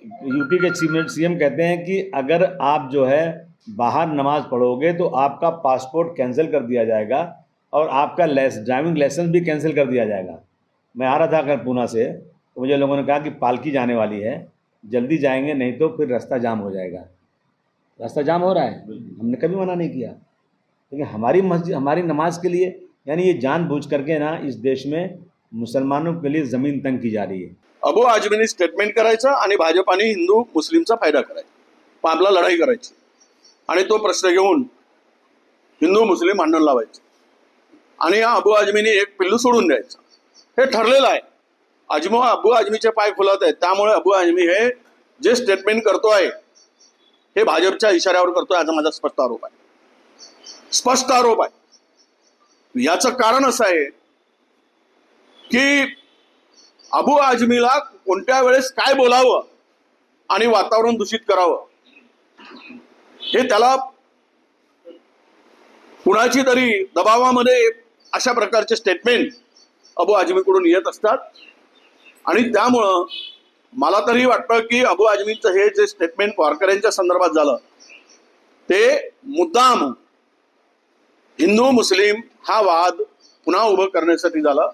UP के CM कहते हैं कि अगर आप जो है बाहर नमाज पढ़ोगे तो आपका पासपोर्ट कैंसिल कर दिया जाएगा और आपका ड्राइविंग लाइसेंस भी कैंसिल कर दिया जाएगा। मैं आ रहा था कल पूना से, तो मुझे लोगों ने कहा कि पालकी जाने वाली है, जल्दी जाएंगे नहीं तो फिर रास्ता जाम हो जाएगा। रास्ता जाम हो रहा है, हमने कभी मना नहीं किया, लेकिन हमारी मस्जिद हमारी नमाज के लिए, यानी ये जानबूझ करके ना इस देश में मुसलमानों के लिए ज़मीन तंग की जा रही है। अबू आझमींनी स्टेटमेंट करायचं आणि भाजपाने हिंदू मुस्लिमचा फायदा करायचा, पण आपल्याला लढाई करायची आणि तो प्रश्न घेऊन हिंदू मुस्लिम भांडण लावायचं आणि या अबू आझमींनी एक पिल्लू सोडून द्यायचं, हे ठरलेलं आहे। अबू आझमीचे पाय फुलत आहेत, त्यामुळे अबू आझमी हे जे स्टेटमेंट करतोय हे भाजपच्या इशाऱ्यावर करतोय, असा माझा स्पष्ट आरोप आहे, स्पष्ट आरोप आहे। याचं कारण असं आहे की अबू आझमीला कोणत्या वेळेस काय बोलावं आणि वातावरण दूषित करावं हे त्याला कुणाची तरी दबावामध्ये अशा प्रकारचे स्टेटमेंट अबू आझमीकडून येत असतात आणि त्यामुळं मला तरी वाटतं की अबू आझमींचं हे जे स्टेटमेंट वारकऱ्यांच्या संदर्भात झालं ते मुद्दाम हिंदू मुस्लिम हा वाद पुन्हा उभं करण्यासाठी झालं।